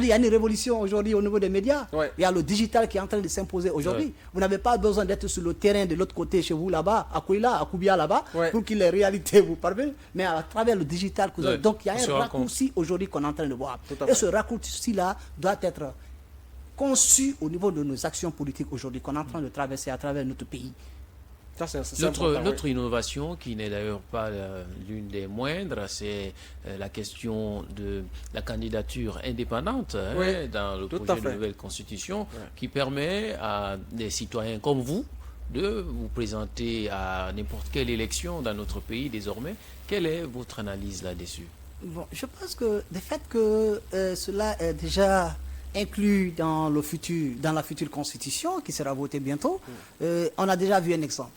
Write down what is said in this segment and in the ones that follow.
il y a une révolution aujourd'hui au niveau des médias. Ouais. Il y a le digital qui est en train de s'imposer aujourd'hui. Ouais. Vous n'avez pas besoin d'être sur le terrain de l'autre côté, chez vous là-bas, à Kouila, à Koubia là-bas, Ouais. pour que les réalités vous parviennent. Mais à travers le digital, que vous avez. Ouais. Donc il y a On se un rend raccourci aujourd'hui qu'on est en train de voir. Tout à Et fait. ce raccourci-là doit être conçu au niveau de nos actions politiques aujourd'hui qu'on est en train de traverser à travers notre pays. Ça, c'est important, L'autre oui. innovation, qui n'est d'ailleurs pas l'une des moindres, c'est la question de la candidature indépendante Oui, dans le tout projet à de fait. nouvelle constitution, qui permet à des citoyens comme vous de vous présenter à n'importe quelle élection dans notre pays désormais. Quelle est votre analyse là-dessus? Bon, je pense que le fait que cela est déjà inclus dans la future constitution qui sera votée bientôt, on a déjà vu un exemple.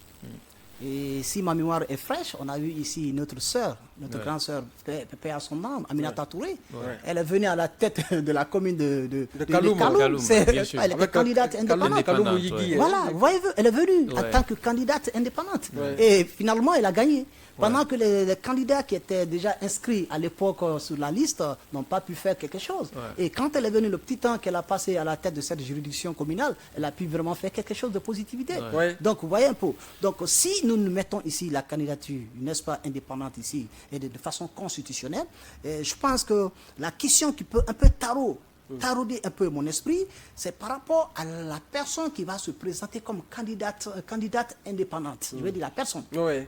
Et si ma mémoire est fraîche, on a vu ici notre sœur, notre grande sœur, paix à son âme, Aminata Touré. Ouais. Elle est venue à la tête de la commune de Kaloum. Kaloum, bien sûr. Elle était Avec candidate indépendante. Kaloum Indépendante, Yigui, ouais. hein. Voilà, voyez-vous, elle est venue en Ouais. tant que candidate indépendante. Ouais. Et finalement, elle a gagné. Pendant que les candidats qui étaient déjà inscrits à l'époque sur la liste n'ont pas pu faire quelque chose. Ouais. Et quand elle est venue, le petit temps qu'elle a passé à la tête de cette juridiction communale, elle a pu vraiment faire quelque chose de positivité. Ouais. Donc, vous voyez un peu. Donc, si nous mettons ici la candidature, n'est-ce pas, indépendante ici, et de façon constitutionnelle, je pense que la question qui peut un peu tarauder un peu mon esprit, c'est par rapport à la personne qui va se présenter comme candidate indépendante. Je veux dire la personne. Ouais.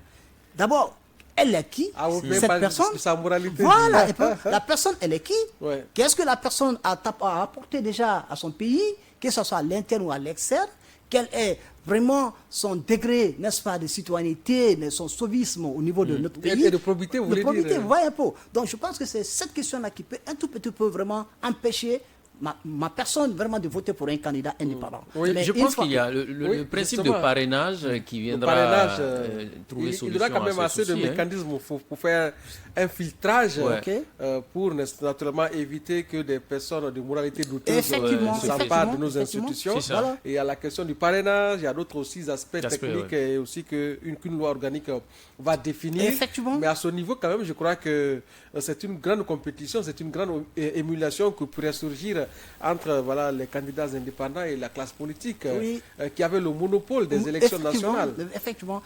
D'abord, elle est qui, Ah, vous pouvez cette parler personne? de sa moralité. Voilà, et puis, la personne, elle est qui? Ouais. Qu'est-ce que la personne a apporté déjà à son pays, que ce soit à l'interne ou à l'externe? Quel est vraiment son degré, n'est-ce pas, de citoyenneté, son sauvisme au niveau de notre pays? Et de probité, vous voulez De probité, dire. vous voyez un peu. Donc, je pense que c'est cette question-là qui peut un tout petit peu vraiment empêcher ma personne vraiment de voter pour un candidat indépendant. Oui, Mais Je une pense fois qu'il y a que- le principe de justement. parrainage qui Le viendra parrainage, trouver il solution y aura quand même à ce assez de souci, hein. mécanismes pour faire un filtrage Ouais. Ok. pour naturellement éviter que des personnes de moralité douteuse Effectivement, s'emparent de nos effectivement, institutions. c'est ça. Voilà. Et à la question du parrainage, il y a d'autres aussi aspects D'aspects, techniques ouais. et aussi qu'une loi organique va définir. Effectivement. Mais à ce niveau, quand même, je crois que c'est une grande compétition, c'est une grande émulation que pourrait surgir entre voilà, les candidats indépendants et la classe politique Oui. qui avait le monopole des élections Effectivement, nationales. Effectivement.